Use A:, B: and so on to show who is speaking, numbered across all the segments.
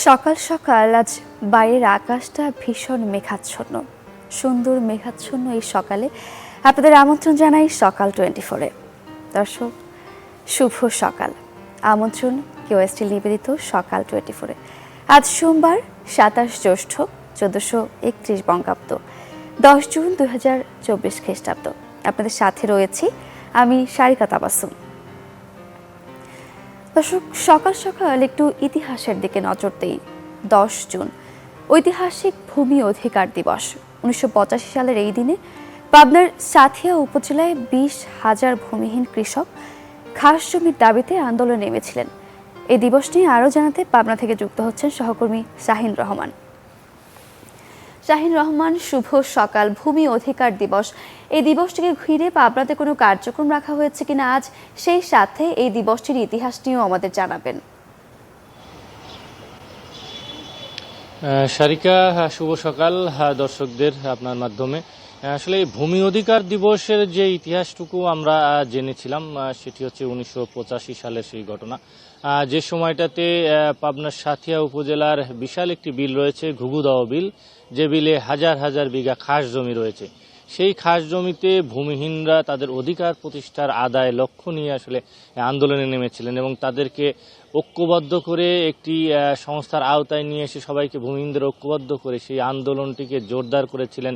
A: সকাল সকাল আজ বাইরের আকাশটা ভীষণ মেঘাচ্ছন্ন, সুন্দর মেঘাচ্ছন্ন এই সকালে আপনাদের আমন্ত্রণ জানাই সকাল 24-এ। দর্শক, শুভ সকাল। আমন্ত্রণ কিউএসটি নিবেদিত সকাল 24-এ। আজ সোমবার 27 জ্যৈষ্ঠ 1431 বঙ্গাব্দ, 10 জুন 2024 খ্রিস্টাব্দ। আপনাদের সাথে রয়েছি আমি সারিকা তাবাসসুম। দর্শক, সকাল সকাল একটু ইতিহাসের দিকে নজর দেই। 10 জুন ঐতিহাসিক ভূমি অধিকার দিবস। 1985 সালের এই দিনে পাবনার সাঁথিয়া উপজেলায় 20,000 ভূমিহীন কৃষক খাস জমির দাবিতে আন্দোলনে নেমেছিলেন। এই দিবস নিয়ে আরও জানাতে পাবনা থেকে যুক্ত হচ্ছেন সহকর্মী শাহিন রহমান। শাহিন রহমান, শুভ সকাল। ভূমি অধিকার দিবস, এই দিবসটিকে ঘিরে পাবনাতে কোনো কার্যক্রম রাখা হয়েছে কিনা আজ, সেই সাথে এই দিবসটির ইতিহাস নিয়েও আমাদের জানাবেন।
B: সারিকা, শুভ সকাল দর্শকদের আপনার মাধ্যমে। আসলে ভূমি অধিকার দিবসের যে ইতিহাসটুকু আমরা জেনেছিলাম সেটি হচ্ছে 1985 সালের সেই ঘটনা, যে সময়টাতে পাবনার সাঁথিয়া উপজেলার বিশাল একটি বিল রয়েছে, ঘুঘুদাও বিল, যে বিলে হাজার হাজার বিঘা খাস জমি রয়েছে। সেই খাস জমিতে ভূমিহীনরা তাদের অধিকার প্রতিষ্ঠার আদায় লক্ষ্য নিয়ে আসলে আন্দোলনে নেমেছিলেন এবং তাদেরকে ঐক্যবদ্ধ করে একটি সংস্থার আওতায় নিয়ে এসে সবাইকে ভূমিহীনদের ঐক্যবদ্ধ করে সেই আন্দোলনটিকে জোরদার করেছিলেন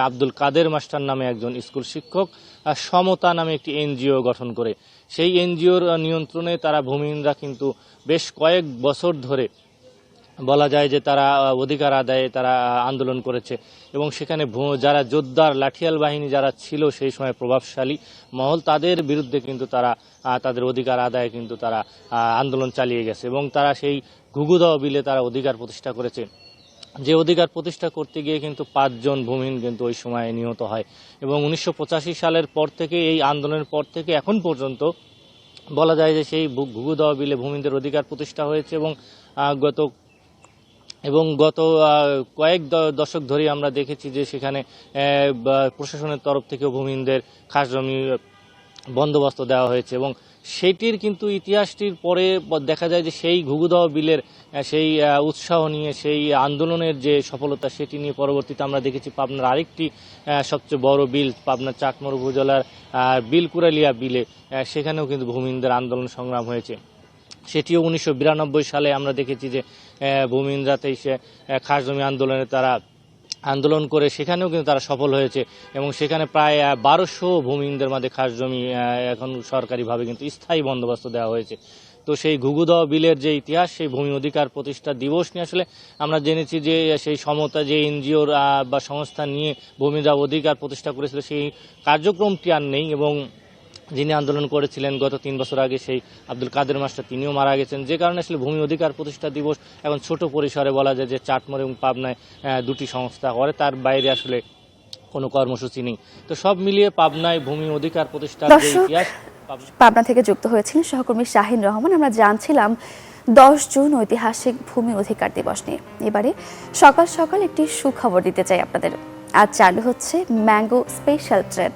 B: আব্দুল কাদের মাস্টার নামে একজন স্কুল শিক্ষক, সমতা নামে একটি এনজিও গঠন করে। সেই এনজিওর নিয়ন্ত্রণে তারা ভূমিহীনরা কিন্তু বেশ কয়েক বছর ধরে বলা যায় যে তারা অধিকার আদায়ে তারা আন্দোলন করেছে এবং সেখানে যারা যোদ্ধার লাঠিয়াল বাহিনী যারা ছিল সেই সময় প্রভাবশালী মহল, তাদের বিরুদ্ধে কিন্তু তারা তাদের অধিকার আদায়ে কিন্তু তারা আন্দোলন চালিয়ে গেছে এবং তারা সেই ঘুঘুদাও বিলে তারা অধিকার প্রতিষ্ঠা করেছে। যে অধিকার প্রতিষ্ঠা করতে গিয়ে কিন্তু 5 জন ভূমিহীন কিন্তু ওই সময় নিহত হয় এবং 1985 সালের পর থেকে, এই আন্দোলনের পর থেকে এখন পর্যন্ত বলা যায় যে সেই ঘুঘুদাও বিলে ভূমিহীনদের অধিকার প্রতিষ্ঠা হয়েছে এবং গত কয়েক দশক ধরে আমরা দেখেছি যে সেখানে প্রশাসনের তরফ থেকেও ভূমিহীনদের খাস জমি বন্দোবস্ত দেওয়া হয়েছে এবং সেটির কিন্তু ইতিহাসটির পরে দেখা যায় যে সেই ঘুঘুদাও বিলের সেই উৎসাহ নিয়ে, সেই আন্দোলনের যে সফলতা, সেটি নিয়ে পরবর্তীতে আমরা দেখেছি পাবনার আরেকটি সবচেয়ে বড় বিল, পাবনার চাটমোহর উপজেলার বিলকুরালিয়া বিলে, সেখানেও কিন্তু ভূমিহীনদের আন্দোলন সংগ্রাম হয়েছে। সেটিও 1992 সালে আমরা দেখেছি যে ভূমিহীনরা সে খাস জমি আন্দোলনে তারা আন্দোলন করে সেখানেও কিন্তু তারা সফল হয়েছে এবং সেখানে প্রায় 1200 ভূমিহীনদের মধ্যে খাস জমি এখন সরকারিভাবে কিন্তু স্থায়ী বন্দোবস্ত দেওয়া হয়েছে। তো সেই ঘুঘুদাও বিলের যে ইতিহাস, সেই ভূমি অধিকার প্রতিষ্ঠা দিবস নিয়ে আসলে আমরা জেনেছি যে সেই সমতা যে এনজিওর বা সংস্থা নিয়ে ভূমিরা অধিকার প্রতিষ্ঠা করেছিল, সেই কার্যক্রমটি আর নেই এবং যিনি আন্দোলন করেছিলেন গত 3 বছর আগে, সেই আব্দুল কাদের মাস্টার, তিনিও মারা গেছেন। যে কারণে আসলে ভূমি অধিকার প্রতিষ্ঠা দিবস এখন ছোট পরিসরে বলা যায় যে চাটমোহর এবং পাবনায় দুটি সংস্থা করে, তার বাইরে আসলে কোনো কর্মসূচি নেই। তো সব মিলিয়ে পাবনায় ভূমি অধিকার প্রতিষ্ঠার যে ইতিহাস।
A: পাবনা থেকে যুক্ত হয়েছেন সহকর্মী শাহিন রহমান। আমরা জানছিলাম 10 জুন ঐতিহাসিক ভূমি অধিকার দিবস নিয়ে। এবারে সকাল সকাল একটি সুখবর দিতে চাই আপনাদের। আজ চালু হচ্ছে ম্যাঙ্গো স্পেশাল ট্রেন।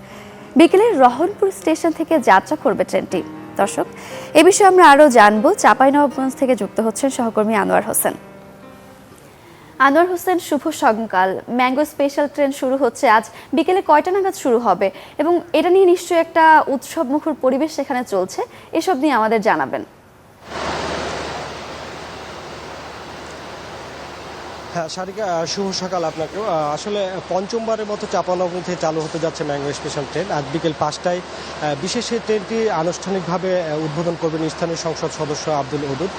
A: বিকেলে রহনপুর স্টেশন থেকে যাত্রা করবে ট্রেনটি। দর্শক, এ বিষয়ে আমরা আরও জানবো। চাঁপাইনবাবগঞ্জ থেকে যুক্ত হচ্ছেন সহকর্মী আনোয়ার হোসেন। আনোয়ার হোসেন, শুভ সকাল। ম্যাঙ্গো স্পেশাল ট্রেন শুরু হচ্ছে আজ বিকেলে কয়টা নাগাদ শুরু হবে এবং এটা নিয়ে নিশ্চয়ই একটা উৎসব মুখর পরিবেশ সেখানে চলছে, এসব নিয়ে আমাদের জানাবেন।
C: হ্যাঁ সারিকা, শুভ সকাল আপনাকেও। আসলে পঞ্চমবারের মতো চাঁপাইনবাবগঞ্জ থেকে চালু হতে যাচ্ছে ম্যাঙ্গো স্পেশাল ট্রেন। আজ বিকেল 5টায় বিশেষ এই ট্রেনটি আনুষ্ঠানিকভাবে উদ্বোধন করবেন স্থানীয় সংসদ সদস্য আব্দুল ওদুদ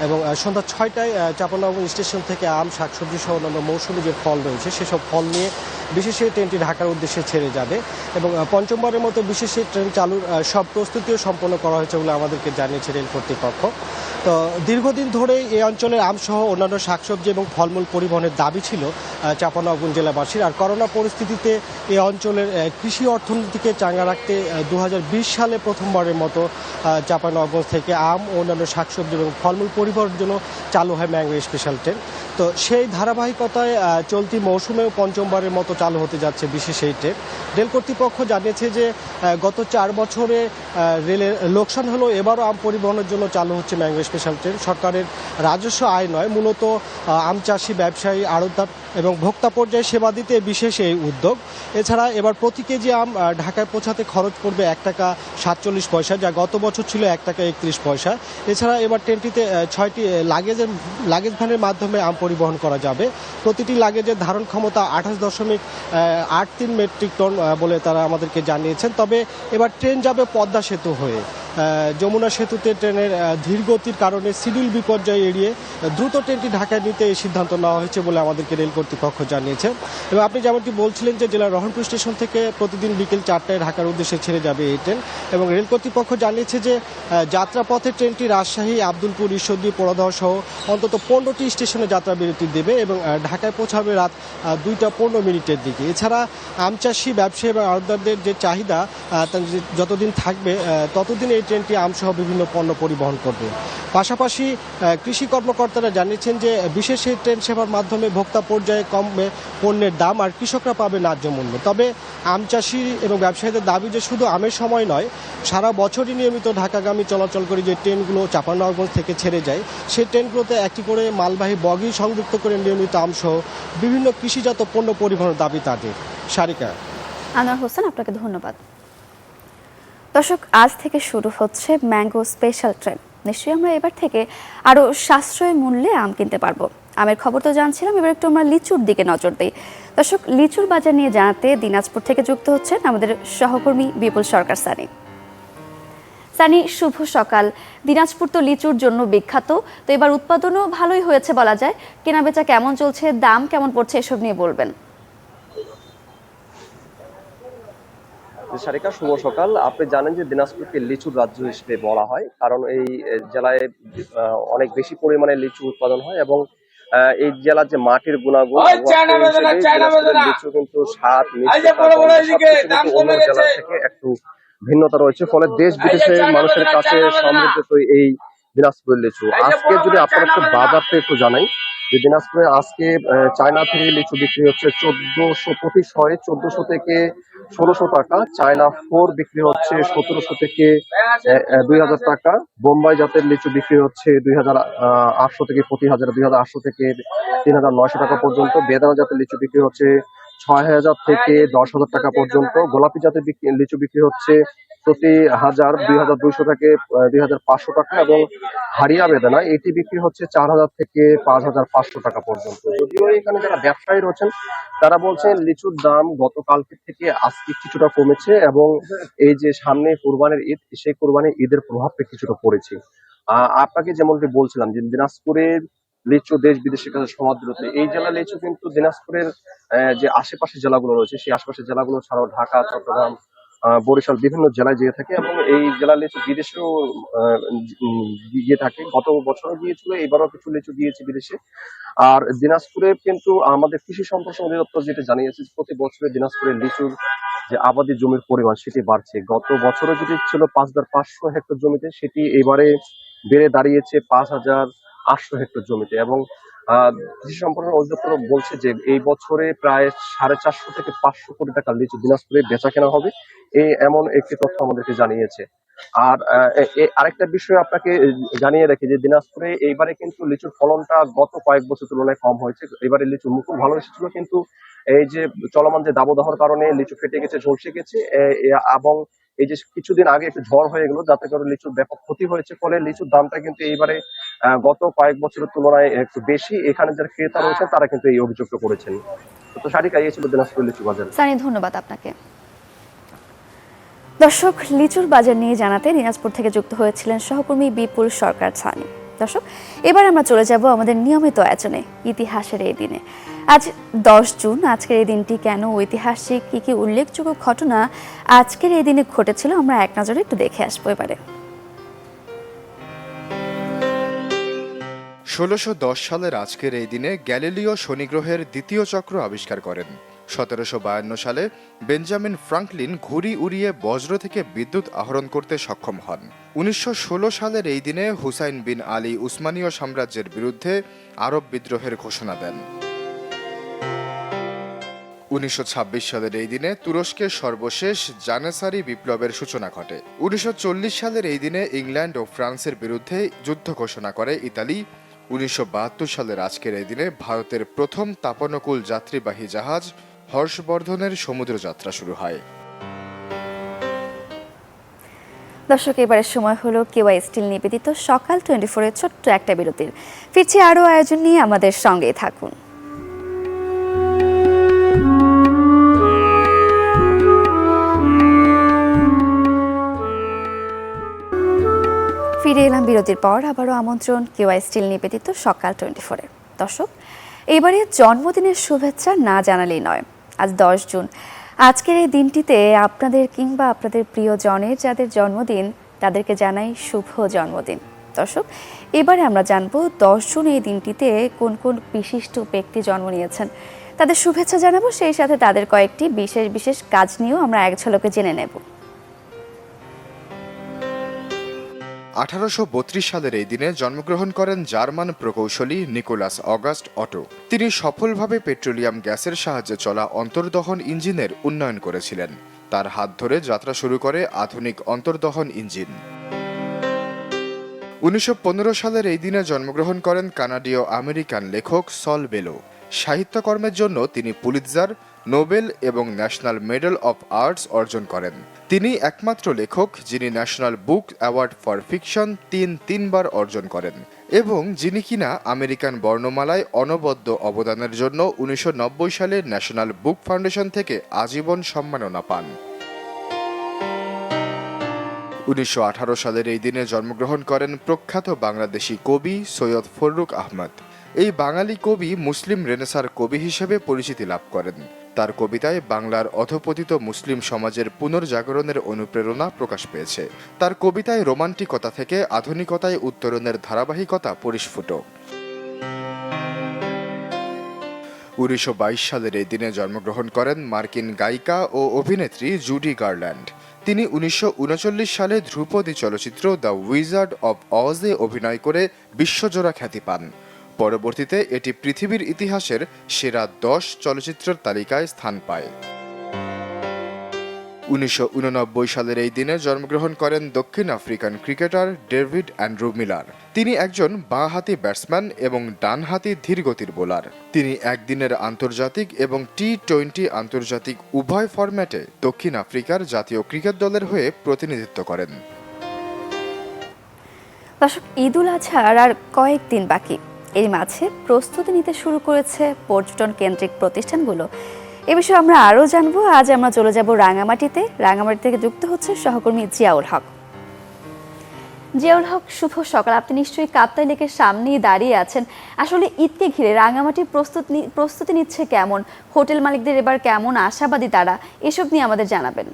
C: এবং সন্ধ্যা 6টায় চাঁপাইনবাবগঞ্জ স্টেশন থেকে আম, শাকসবজি সহ অন্যান্য মৌসুমী যে ফল রয়েছে সেসব ফল নিয়ে বিশেষ এই ট্রেনটি ঢাকার উদ্দেশ্যে ছেড়ে যাবে এবং পঞ্চমবারের মতো বিশেষ এই ট্রেন চালুর সব প্রস্তুতিও সম্পন্ন করা হয়েছে বলে আমাদেরকে জানিয়েছে রেল কর্তৃপক্ষ। তো দীর্ঘদিন ধরেই এই অঞ্চলের আমসহ অন্যান্য শাকসবজি এবং ফলমূল পরিবহনের দাবি ছিল চাঁপাইনবাবগঞ্জ জেলাবাসীর। আর করোনা পরিস্থিতিতে এই অঞ্চলের কৃষি অর্থনীতিকে চাঙ্গা রাখতে 2020 সালে প্রথমবারের মতো চাঁপাইনবাবগঞ্জ থেকে আম ও অন্যান্য শাকসবজি এবং ফলমূল পরিবহনের জন্য চালু হয় ম্যাঙ্গো স্পেশাল ট্রেন। তো সেই ধারাবাহিকতায় চলতি মৌসুমেও পঞ্চমবারের মতো চালু হতে যাচ্ছে বিশেষ এই ট্রেন। রেল কর্তৃপক্ষ জানিয়েছে যে গত 4 বছরে রেলের লোকসান হলেও এবারও আম পরিবহনের জন্য চালু হচ্ছে ম্যাঙ্গো স্পেশাল ট্রেন সরকারের রাজস্ব আয় নয়, মূলত আম চাষি, ব্যবসায়ী, আড়তদার এবং ভোক্তা পর্যায়ে সেবা দিতে বিশেষ এই উদ্যোগ। এছাড়া এবার প্রতি কেজি আম ঢাকায় পৌঁছাতে খরচ পড়বে 1 টাকা 47 পয়সা, যা গত বছর ছিল 1 টাকা 31 পয়সা। এছাড়া এবার ট্রেনটিতে 6টি লাগেজ ভ্যানের মাধ্যমে আম পরিবহন করা যাবে। প্রতিটি লাগেজের ধারণ ক্ষমতা 28.83 মেট্রিক টন বলে তারা আমাদেরকে জানিয়েছেন। তবে এবার ট্রেন যাবে পদ্মা সেতু হয়ে। যমুনা সেতুতে ট্রেনের ধীর গতির কারণে শিডিউল বিপর্যয় এড়িয়ে দ্রুত ট্রেনটি ঢাকায় নিতে এই সিদ্ধান্ত নেওয়া হয়েছে বলে আমাদেরকে রেল কর্তৃপক্ষ জানিয়েছে। এবং আপনি যেমনটি বলছিলেন যে জেলার রহনপুর স্টেশন থেকে প্রতিদিন বিকেল 4টায় ঢাকার উদ্দেশ্যে ছেড়ে যাবে এই ট্রেন। এবং রেল কর্তৃপক্ষ জানিয়েছে যে যাত্রাপথে ট্রেনটি রাজশাহী, আব্দুলপুর, ঈশ্বরদী, পোড়াদহ সহ অন্তত 15টি স্টেশনে যাত্রা বিরতি দেবে এবং ঢাকায় পৌঁছাবে রাত 2টা 15 মিনিটের দিকে। এছাড়া আমচাষী, ব্যবসায়ী এবং আড়তদারদের যে চাহিদা যতদিন থাকবে ততদিন এই ট্রেনটি আমসহ বিভিন্ন পণ্য পরিবহন করবে। পাশাপাশি কৃষি কর্মকর্তারা জানিয়েছেন যে বিশেষ এই ট্রেন সেবার মাধ্যমে ভোক্তা পর্যায়ে কমবে পণ্যের দাম আর কৃষকরা পাবে ন্যায্য মূল্য। তবে আম চাষি এবং ব্যবসায়ীদের দাবি যে শুধু আমের সময় নয়, সারা বছরই নিয়মিত ঢাকাগামী চলাচল করে যে ট্রেনগুলো চাঁপাইনবাবগঞ্জ থেকে ছেড়ে যায়, সেই ট্রেনগুলোতে একটি করে মালবাহী বগি সংযুক্ত করে নিয়মিত আমসহ বিভিন্ন কৃষিজাত পণ্য পরিবহনের দাবি তাদের। সারিকা।
A: আনোয়ার হোসেন, আপনাকে ধন্যবাদ। দর্শক, আজ থেকে শুরু হচ্ছে ম্যাঙ্গো স্পেশাল ট্রেন। নিশ্চয়ই আমরা এবার থেকে আরও সাশ্রয় মূল্যে আম কিনতে পারবো। আমের খবর তো জানছিলাম, এবার একটু আমরা লিচুর দিকে নজর দিই। দর্শক, লিচুর বাজার নিয়ে জানাতে দিনাজপুর থেকে যুক্ত হচ্ছেন আমাদের সহকর্মী বিপুল সরকার। সানি, শুভ সকাল। দিনাজপুর তো লিচুর জন্য বিখ্যাত, তো এবার উৎপাদনও ভালোই হয়েছে বলা যায়। কেনাবেচা কেমন চলছে, দাম কেমন পড়ছে, এসব নিয়ে বলবেন।
D: সারিকা, শুভ সকাল। আপনি জানেন যে দিনাজপুরকে লিচুর রাজ্য হিসেবে বলা হয়, কারণ এই জেলায় অনেক বেশি পরিমাণে লিচু উৎপাদন হয় এবং এই জেলার যে মাটির গুণাগুণ, লিচু কিন্তু স্বাদ, মিষ্টি, অন্য জেলা থেকে একটু ভিন্নতা রয়েছে। ফলে দেশ বিদেশের মানুষের কাছে সমৃদ্ধ এই দিনাজপুরের লিচু। আজকে যদি আপনারা একটু বাজারটা একটু জানাই, যে দিনাজপুরে আজকে চায়না থেকে লিচু বিক্রি হচ্ছে 1400 প্রতি শয়ে 1400 থেকে 1600 টাকা। চায়না 4 বিক্রি হচ্ছে 1700 থেকে 2000 টাকা। বোম্বাই জাতের লিচু বিক্রি হচ্ছে 2800 থেকে প্রতি হাজার, 2800 থেকে 3900 টাকা পর্যন্ত। বেদানা জাতের লিচু বিক্রি হচ্ছে 6000 থেকে 10,000 টাকা পর্যন্ত। গোলাপি জাতের লিচু বিক্রি হচ্ছে প্রতি হাজার 2200 থেকে 2500 টাকা এবং হারিয়া বেদানা এটি বিক্রি হচ্ছে 4000 থেকে 5500 টাকা পর্যন্ত। যদিও এখানে যারা ব্যবসায়ী রয়েছেন তারা বলছেন লিচুর দাম গতকালকে থেকে আজকে কিছুটা কমেছে এবং এই যে সামনে কুরবানির ঈদ, সেই কুরবানির ঈদের প্রভাবটা কিছুটা পড়েছে। আপনাকে যেমনটি বলছিলাম যে দিনাজপুরের লিচু দেশ বিদেশের কাছে সমাদৃত। এই জেলা লিচু কিন্তু দিনাজপুরের যে আশেপাশের জেলাগুলো রয়েছে সেই আশেপাশের জেলাগুলো ছাড়াও ঢাকা, চট্টগ্রাম, বরিশাল বিভিন্ন জেলায় যেয়ে থাকে এবং এই জেলা লিচু বিদেশেও গিয়ে থাকে। গত বছরও গিয়েছিল, এবারও কিছু লিচু গিয়েছে বিদেশে। আর দিনাজপুরে কিন্তু আমাদের কৃষি সম্প্রসারণ অধিদপ্তর যেটা জানিয়েছে, প্রতি বছরে দিনাজপুরের লিচুর যে আবাদি জমির পরিমাণ সেটি বাড়ছে। গত বছরে যেটি ছিল 5500 হেক্টর জমিতে, সেটি এবারে বেড়ে দাঁড়িয়েছে 5800 হেক্টর জমিতে এবং কৃষি সম্প্রসারণ অধিদপ্তর বলছে যে এই বছরে প্রায় 450 থেকে 500 কোটি টাকা লিচু দিনাজপুরে বেচা কেনা হবে, এমন একটি তথ্য আমাদেরকে জানিয়েছে। আর আরেকটা বিষয় আপনাকে জানিয়ে রাখি যে দিনাজপুরে এইবারে কিন্তু লিচুর ফলনটা গত কয়েক বছর তুলনায় কম হয়েছে। এবারে লিচু মুকুল ভালো এসেছিল, কিন্তু এই যে চলমান যে দাবদাহর কারণে লিচু ফেটে গেছে, ঝলসে গেছে এবং এই যে কিছুদিন আগে একটু ঝড় হয়ে গেল, যাতে করে লিচুর ব্যাপক ক্ষতি হয়েছে। ফলে লিচুর দামটা কিন্তু এইবারে গত কয়েক বছরের তুলনায় একটু বেশি। এখানে যারা ক্রেতা রয়েছেন তারা কিন্তু এই অভিযোগটা করেছেন। তো সারিকা, এই ছিল দিনাজপুর লিচু বাজার।
A: সানি, ধন্যবাদ আপনাকে। দর্শক, লিচুর বাজার নিয়ে জানাতে দিনাজপুর থেকে যুক্ত হয়েছিলেন সহকর্মী বিপুল সরকার সানি। দর্শক, এবার আমরা চলে যাব আমাদের নিয়মিত আয়োজনে, ইতিহাসের এই দিনে। আজ 10 জুন। আজকের এই দিনটি কেন ঐতিহাসিক, কি কি উল্লেখযোগ্য ঘটনা আজকের এই দিনে ঘটেছিল, আমরা এক নজরে একটু দেখে আসবো এবারে।
E: 1610 সালের আজকের এই দিনে গ্যালিলিও শনিগ্রহের দ্বিতীয় চক্র আবিষ্কার করেন। 1752 সালে বেঞ্জামিন ফ্রাঙ্কলিন ঘুড়ি উড়িয়ে বজ্র থেকে বিদ্যুৎ আহরণ করতে সক্ষম হন। 1916 সালের এই দিনে হুসাইন বিন আলী উসমানীয় সাম্রাজ্যের বিরুদ্ধে আরব বিদ্রোহের ঘোষণা দেন। 1926 সালের এই দিনে তুরস্কের সর্বশেষ জানেসারি বিপ্লবের সূচনা ঘটে। 1940 সালের এই দিনে ইংল্যান্ড ও ফ্রান্সের বিরুদ্ধে যুদ্ধ ঘোষণা করে ইতালি। 1972 সালের আজকের এই দিনে ভারতের প্রথম তাপানুকূল যাত্রীবাহী জাহাজ হর্ষবর্ধনের সমুদ্রযাত্রা শুরু হয়।
A: দর্শক, এবারের সময় হলো কেওয়াই স্টিল নিবেদিত সকাল 24-এর ছোট্ট একটা বিরতির। ফিরছি আরও আয়োজন নিয়ে, আমাদের সঙ্গেই থাকুন। ফিরে এলাম বিরতির পর। আবারও আমন্ত্রণ কেওয়াই স্টিল নিবেদিত সকাল 24-এ। দর্শক, এবারে জন্মদিনের শুভেচ্ছা না জানালেই নয়। আজ 10 জুন। আজকের এই দিনটিতে আপনাদের কিংবা আপনাদের প্রিয়জনের যাদের জন্মদিন, তাদেরকে জানাই শুভ জন্মদিন। দর্শক, এবারে আমরা জানবো 10 জুন এই দিনটিতে কোন কোন বিশিষ্ট ব্যক্তি জন্ম নিয়েছেন, তাদের শুভেচ্ছা জানাবো। সেই সাথে তাদের কয়েকটি বিশেষ বিশেষ কাজ নিয়েও আমরা এক ঝলকে জেনে নেব।
E: 1832 সালের এই দিনে জন্মগ্রহণ করেন জার্মান প্রকৌশলী নিকোলাস অগাস্ট অটো। তিনি সফলভাবে পেট্রোলিয়াম গ্যাসের সাহায্যে চলা অন্তর্দহন ইঞ্জিনের উন্নয়ন করেছিলেন। তার হাত ধরে যাত্রা শুরু করে আধুনিক অন্তর্দহন ইঞ্জিন। 1915 সালের এই দিনে জন্মগ্রহণ করেন কানাডীয় আমেরিকান লেখক সল বেলো। সাহিত্যকর্মের জন্য তিনি পুলিৎজার, নোবেল এবং ন্যাশনাল মেডেল অফ আর্টস অর্জন করেন। তিনি একমাত্র লেখক যিনি national book award for fiction তিনবার অর্জন করেন এবং যিনি কিনা আমেরিকান বর্ণমালায় অনবদ্য অবদানের জন্য 1990 সালে ন্যাশনাল বুক ফাউন্ডেশন থেকে আজীবন সম্মাননা পান। 1918 সালের এই দিনে জন্মগ্রহণ করেন প্রখ্যাত বাংলাদেশি কবি সৈয়দ ফররুখ আহমদ। এই বাঙালি কবি মুসলিম রেনেসার কবি হিসেবে পরিচিতি লাভ করেন। তার কবিতায় বাংলার অধপতিত মুসলিম সমাজের পুনর্জাগরণের অনুপ্রেরণা প্রকাশ পেয়েছে। তার কবিতায় রোমান্টিকতা থেকে আধুনিকতায় উত্তরণের ধারাবাহিকতা পরিস্ফুট। 1922 সালের এই দিনে জন্মগ্রহণ করেন মার্কিন গায়িকা ও অভিনেত্রী জুডি গার্ল্যান্ড। তিনি 1939 সালে ধ্রুপদী চলচ্চিত্র দ্য উইজার্ড অব অজে অভিনয় করে বিশ্বজোড়া খ্যাতি পান। পরবর্তীতে এটি পৃথিবীর ইতিহাসের সেরা 10 চলচ্চিত্রের তালিকায় স্থান পায়। 1989 সালের এই দিনে জন্মগ্রহণ করেন দক্ষিণ African cricketer David Andrew Miller. তিনি একজন বাঁহাতি ব্যাটসম্যান এবং ডানহাতি ধীরগতির বোলার। তিনি একদিনের আন্তর্জাতিক এবং টি-20 আন্তর্জাতিক উভয় ফরম্যাটে দক্ষিণ আফ্রিকার জাতীয় ক্রিকেট দলের হয়ে প্রতিনিধিত্ব করেন।
A: দর্শক, ঈদুল আজহার আর কয়েকদিন বাকি। এর মাঝে প্রস্তুতি নিতে শুরু করেছে পর্যটন কেন্দ্রিক প্রতিষ্ঠানগুলো। এ বিষয়ে আমরা আরও জানবো। আজ আমরা চলে যাব রাঙামাটিতে। রাঙামাটি থেকে যুক্ত হচ্ছে সহকর্মী জিয়াউল হক। জিয়াউল হক, শুভ সকাল। আপনি নিশ্চয়ই কাপ্তাই লেকের সামনেই দাঁড়িয়ে আছেন। আসলে ঈদকে ঘিরে রাঙামাটির প্রস্তুতি নিচ্ছে কেমন? হোটেল মালিকদের এবার কেমন আশাবাদী তারা? এসব নিয়ে আমাদের জানাবেন।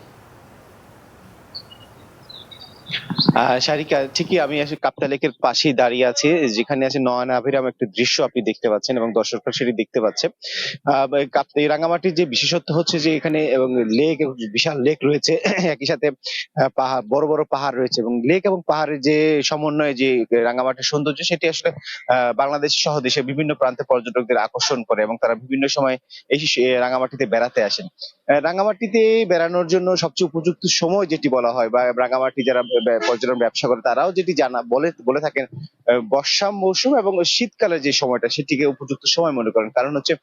F: সারিকা, ঠিকই আমি আসলে কাপ্তাই লেকের পাশেই দাঁড়িয়ে আছি, যেখানে আছে নয়নাভিরাম একটি দৃশ্য আপনি দেখতে পাচ্ছেন এবং দর্শকরা সেটি দেখতে পাচ্ছে। এই রাঙামাটির যে বিশেষত্ব হচ্ছে যে এখানে এবং লেক, বিশাল লেক রয়েছে, একই সাথে পাহাড়, বড় বড় পাহাড় রয়েছে এবং লেক এবং পাহাড়ের যে সমন্বয়ে যে রাঙামাটির সৌন্দর্য, সেটি আসলে বাংলাদেশ সহ দেশের বিভিন্ন প্রান্তে পর্যটকদের আকর্ষণ করে এবং তারা বিভিন্ন সময় এই রাঙামাটিতে বেড়াতে আসেন। রাঙামাটিতে বেড়ানোর জন্য সবচেয়ে উপযুক্ত সময় যেটি বলা হয়, বা রাঙামাটি যারা পর্যটন ব্যবসা করে তারাও যেটি বলে থাকেন, বর্ষা মৌসুম এবং শীতকালের যে সময়টা সেটিকে উপযুক্ত সময় মনে করেন। কারণ হচ্ছে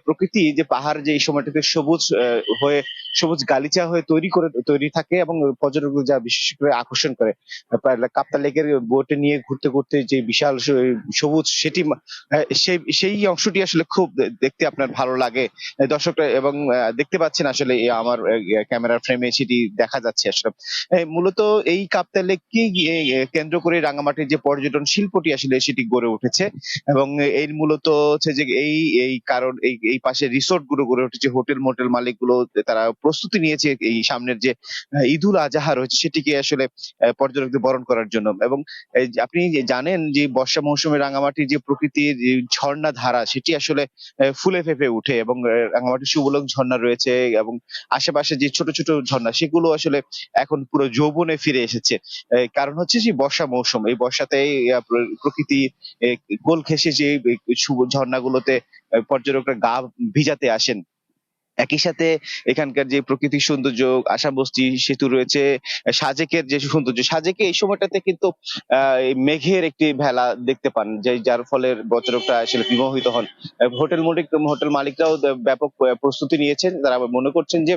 F: প্রকৃতি যে পাহাড় যে এই সময়টাতে সবুজ হয়ে, সবুজ গালিচা হয়ে তৈরি থাকে এবং পর্যটকদের যা বিশেষ করে আকর্ষণ করে। কাপ্তাই লেকের বোটে নিয়ে ঘুরতে ঘুরতে যে বিশাল সবুজ, সেটি সেই অংশটি আসলে খুব দেখতে আপনার ভালো লাগে দর্শকরা, এবং দেখতে পাচ্ছেন আসলে আমার ক্যামেরার ফ্রেমে সেটি দেখা যাচ্ছে। আসলে মূলত এই কাপ্তাই লেককে কেন্দ্র করে রাঙামাটির যে পর্যটন শিল্পটি আসলে সেটি গড়ে উঠেছে এবং এর মূলত হচ্ছে যে এই কারণ এই পাশে রিসোর্ট গুলো গড়ে উঠেছে, হোটেল মোটেল মালিক গুলো তারা প্রস্তুতি নিয়েছে এই সামনের যে ঈদুল আজহা রয়েছে সেটিকে আসলে পর্যটকদের বরণ করার জন্য। এবং আপনি জানেন যে বর্ষা মৌসুমে রাঙামাটির যে প্রকৃতির ঝর্ণা ধারা, সেটি আসলে ফুলে ফেঁপে উঠে এবং রাঙামাটির সুবলক ঝর্ণা রয়েছে এবং আশেপাশে যে ছোট ছোট ঝর্ণা, সেগুলো আসলে এখন পুরো যৌবনে ফিরে এসেছে। কারণ হচ্ছে যে বর্ষা মৌসুম, এই বর্ষাতে প্রকৃতি কোল ঘেঁষে যে ঝর্ণাগুলোতে পর্যটকরা গা ভিজাতে আসেন। একই সাথে এখানকার যে প্রকৃতির সৌন্দর্য, আশাবস্তি সেতু রয়েছে, সাজেকের যে সৌন্দর্য, সাজেকে এই সময়টাতে কিন্তু এই মেঘের একটি ভেলা দেখতে পান, যার ফলে পর্যটকরা আসলে বিমোহিত হন। হোটেল মালিকরাও ব্যাপক প্রস্তুতি নিয়েছেন। তারা মনে করছেন যে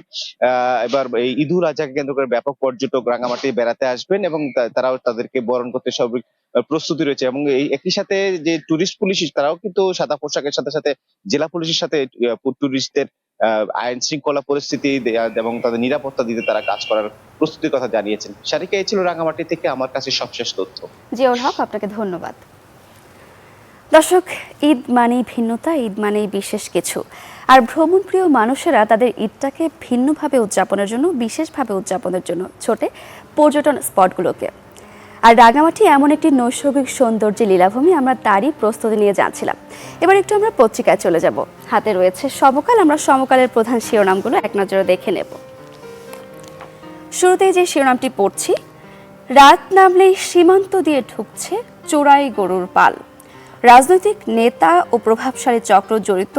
F: এবার এই ঈদুল আজহাকে কেন্দ্র করে ব্যাপক পর্যটক রাঙামাটি বেড়াতে আসবেন এবং তারাও তাদেরকে বরণ করতে সব প্রস্তুতি রয়েছে। এবং এই একই সাথে যে টুরিস্ট পুলিশ, তারাও কিন্তু সাদা পোশাকের সাথে সাথে জেলা পুলিশের সাথে টুরিস্টদের আইন শৃঙ্খলা পরিস্থিতি এবং তাদের নিরাপত্তা দিতে তারা কাজ করার প্রস্তুতির কথা জানিয়েছেন। শারিকা, এই ছিল রাঙামাটি থেকে আমার কাছে সবশেষ তথ্য।
A: জিয়াউল হক, আপনাকে ধন্যবাদ। দর্শক, ঈদ মানেই ভিন্নতা, ঈদ মানেই বিশেষ কিছু। আর ভ্রমণপ্রিয় মানুষেরা তাদের ঈদটাকে ভিন্নভাবে উদযাপনের জন্য, বিশেষভাবে উদযাপনের জন্য ছোটে পর্যটন স্পটগুলোকে। আর রাঙামাটি এমন একটি নৈসর্গিক সৌন্দর্যের লীলাভূমি, আমরা তারই প্রস্তুতি নিয়ে যাচ্ছিলাম। এবার একটু আমরা পত্রিকায় চলে যাব। হাতে রয়েছে সমকাল, আমরা সমকালের প্রধান শিরোনামগুলো এক নজরে দেখে নেব। শুরুতেই যে শিরোনামটি পড়ছি, রাত নামলেই সীমান্ত দিয়ে ঢুকছে চোরাই গরুর পাল। রাজনৈতিক নেতা ও প্রভাবশালী চক্র জড়িত।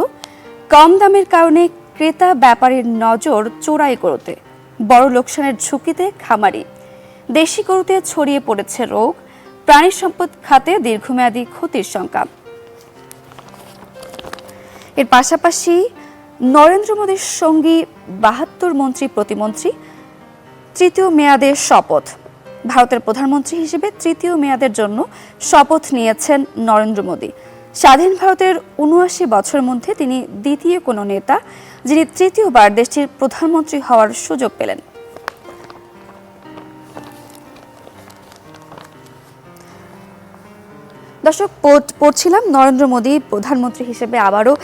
A: কম দামের কারণে ক্রেতা ব্যাপারীর নজর চোরাই গরুতে। বড় লোকসানের ঝুঁকিতে খামারি। দেশি গরুতে ছড়িয়ে পড়েছে রোগ। প্রাণী সম্পদ খাতে দীর্ঘমেয়াদী ক্ষতির শঙ্কা। এর পাশাপাশি নরেন্দ্র মোদীর সঙ্গী ৭২ মন্ত্রী প্রতিমন্ত্রী তৃতীয় মেয়াদের শপথ। ভারতের প্রধানমন্ত্রী হিসেবে তৃতীয় মেয়াদের জন্য শপথ নিয়েছেন নরেন্দ্র মোদী। স্বাধীন ভারতের ৭৯ বছরের মধ্যে তিনি দ্বিতীয় কোনো নেতা যিনি তৃতীয়বার দেশটির প্রধানমন্ত্রী হওয়ার সুযোগ পেলেন। দর্শক, পড়ছিলাম নরেন্দ্র মোদী প্রধানমন্ত্রী হিসেবে আবারও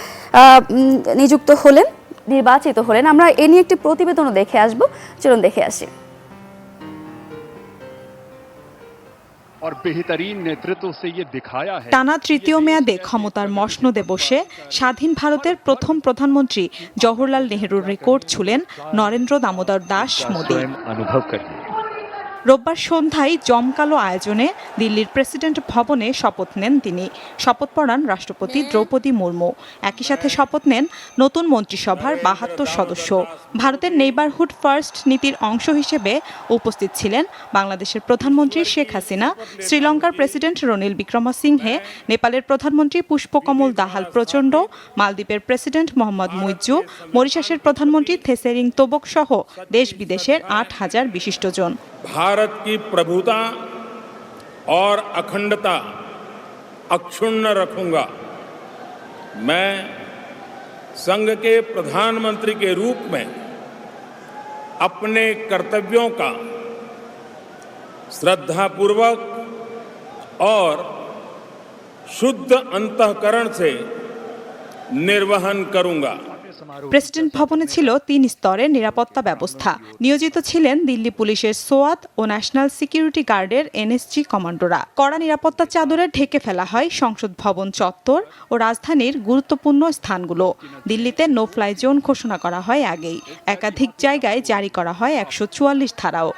A: নির্বাচিত হলেন। আমরা এ নিয়ে একটি প্রতিবেদনও দেখে আসব, চলুন দেখে আসি।
G: টানা তৃতীয় মেয়াদে ক্ষমতার মসনদে বসে স্বাধীন ভারতের প্রথম প্রধানমন্ত্রী জওহরলাল নেহরুর রেকর্ড ছুঁলেন নরেন্দ্র দামোদর দাস মোদী। রোববার সন্ধ্যায় জমকালো আয়োজনে দিল্লির প্রেসিডেন্ট ভবনে শপথ নেন তিনি। শপথ পড়ান রাষ্ট্রপতি দ্রৌপদী মুর্মু। একই সাথে শপথ নেন নতুন মন্ত্রিসভার ৭২ সদস্য। ভারতের নেইবারহুড ফার্স্ট নীতির অংশ হিসেবে উপস্থিত ছিলেন বাংলাদেশের প্রধানমন্ত্রী শেখ হাসিনা, শ্রীলঙ্কার প্রেসিডেন্ট রনিল বিক্রমসিংহে, নেপালের প্রধানমন্ত্রী পুষ্পকমল দাহাল প্রচণ্ড, মালদ্বীপের প্রেসিডেন্ট মোহাম্মদ মুইজ্জু, মরিশাসের প্রধানমন্ত্রী থেসেরিং তোবক সহ দেশ বিদেশের ৮,০০০ বিশিষ্টজন।
H: भारत की प्रभुता और अखंडता अक्षुण्ण रखूंगा। मैं संघ के प्रधानमंत्री के रूप में अपने कर्तव्यों का श्रद्धापूर्वक और शुद्ध अंतःकरण से निर्वहन करूंगा।
G: প্রেসিডেন্ট ভবনে ছিল ৩ স্তরের নিরাপত্তা ব্যবস্থা। নিয়োজিত ছিলেন দিল্লি পুলিশের সোয়াত ও ন্যাশনাল সিকিউরিটি গার্ডের এনএসজি কমান্ডোরা। কড়া নিরাপত্তার চাদরে ঢেকে ফেলা হয় সংসদ ভবন চত্বর ও রাজধানীর গুরুত্বপূর্ণ স্থানগুলো। দিল্লিতে নো ফ্লাই জোন ঘোষণা করা হয় আগেই। একাধিক জায়গায় জারি করা হয় ১৪৪ ধারাও।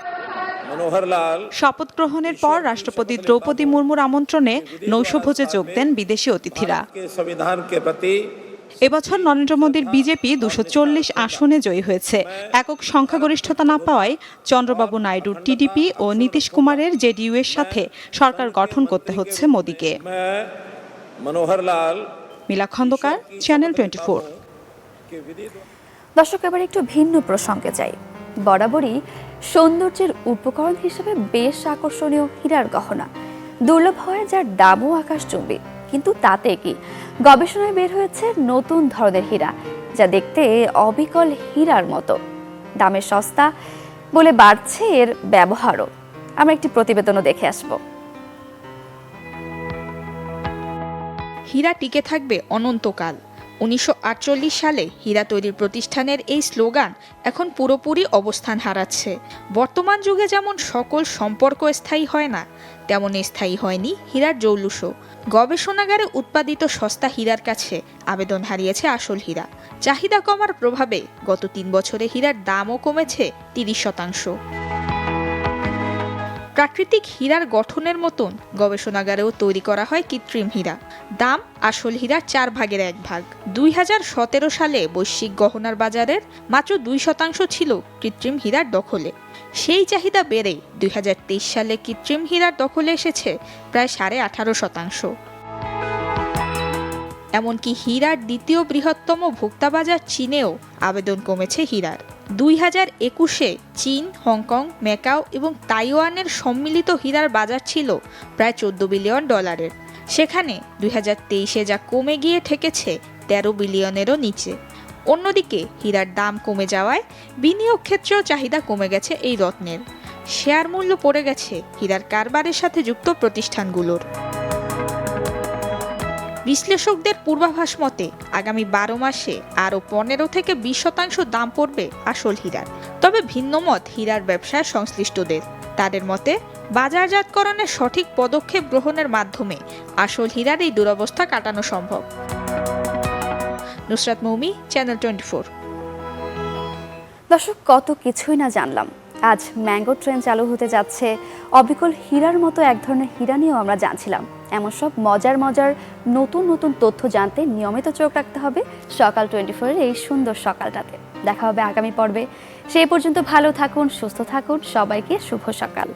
G: শপথ গ্রহণের পর রাষ্ট্রপতি দ্রৌপদী মুর্মুর আমন্ত্রণে নৈশভোজে যোগ দেন বিদেশি অতিথিরা। এবছর নরেন্দ্র মোদীর বিজেপি ২৪০ আসনে জয়ী হয়েছে। একক সংখ্যাগরিষ্ঠতা না পাওয়ায় চন্দ্রবাবু নাইডুর টিডিপি ও নীতিশ কুমারের জেডিইউ এর সাথে সরকার গঠন করতে হচ্ছে মোদীকে। মিলা খন্দকার, চ্যানেল 24।
A: দর্শক, এবার একটু ভিন্ন প্রসঙ্গে যাই। বরাবরই সৌন্দর্যের উপকরণ হিসেবে বেশ আকর্ষণীয় হীরার গহনা দুর্লভ হয়, যার দামও আকাশচুম্বী। কিন্তু তাতে কি, গবেষণায় বের হয়েছে নতুন ধরনের হীরা যা দেখতে অবিকল হীরার মতো। দামে সস্তা বলে বাড়ছে এর ব্যবহারও। আমরা একটি প্রতিবেদনও দেখে আসব।
I: হীরা টিকে থাকবে অনন্তকাল। ১৯৪৮ সালে হীরা তৈরির প্রতিষ্ঠানের এই স্লোগান এখন পুরোপুরি অবস্থান হারাচ্ছে। বর্তমান যুগে যেমন সকল সম্পর্ক স্থায়ী হয় না, তেমন স্থায়ী হয়নি হীরার জৌলুসও। গবেষণাগারে উৎপাদিত সস্তা হীরার কাছে আবেদন হারিয়েছে আসল হীরা। চাহিদা কমার প্রভাবে গত ৩ বছরে হীরার দামও কমেছে ৩০%। প্রাকৃতিক হীরার গঠনের মতন গবেষণাগারেও তৈরি করা হয় কৃত্রিম হীরা। দাম আসল হীরার 4 ভাগের 1 ভাগ। 2017 সালে বৈশ্বিক গহনার বাজারের মাত্র 2% ছিল কৃত্রিম হীরার দখলে। সেই চাহিদা বেড়ে 2023 সালে কৃত্রিম হীরার দখলে এসেছে প্রায় 18.5%। এমনকি হীরার দ্বিতীয় বৃহত্তম ভোক্তা বাজার চীনেও আবেদন কমেছে হীরার। 2021-এ চীন, হংকং, ম্যাকাও এবং তাইওয়ানের সম্মিলিত হীরার বাজার ছিল প্রায় $14 বিলিয়ন। সেখানে 2023-এ যা কমে গিয়ে ঠেকেছে 13 বিলিয়নেরও নিচে। অন্যদিকে হীরার দাম কমে যাওয়ায় বিনিয়োগ ক্ষেত্রেও চাহিদা কমে গেছে এই রত্নের। শেয়ার মূল্য পড়ে গেছে হীরার কারবারের সাথে যুক্ত প্রতিষ্ঠানগুলোর। বিশ্লেষকদের পূর্বাভাস মতে আগামী 12 মাসে আরও 15 থেকে 20% দাম পড়বে আসল হীরার। তবে ভিন্নমত হীরার ব্যবসায় সংশ্লিষ্টদের। তাদের মতে বাজারজাতকরণের সঠিক পদক্ষেপ গ্রহণের মাধ্যমে আসল হীরার এই দুরবস্থা কাটানো সম্ভব। নুসরাত মৌমি, চ্যানেল 24।
A: দর্শক, কত কিছুই না জানলাম। আজ ম্যাঙ্গো ট্রেন চালু হতে যাচ্ছে, অবিকল হীরার মতো এক ধরনের হীরা নিয়েও আমরা জানছিলাম। এমন সব মজার নতুন নতুন তথ্য জানতে নিয়মিত চোখ রাখতে হবে সকাল 24-এর এই সুন্দর সকালটাতে। দেখা হবে আগামী পর্বে। সেই পর্যন্ত ভালো থাকুন, সুস্থ থাকুন। সবাইকে শুভ সকাল।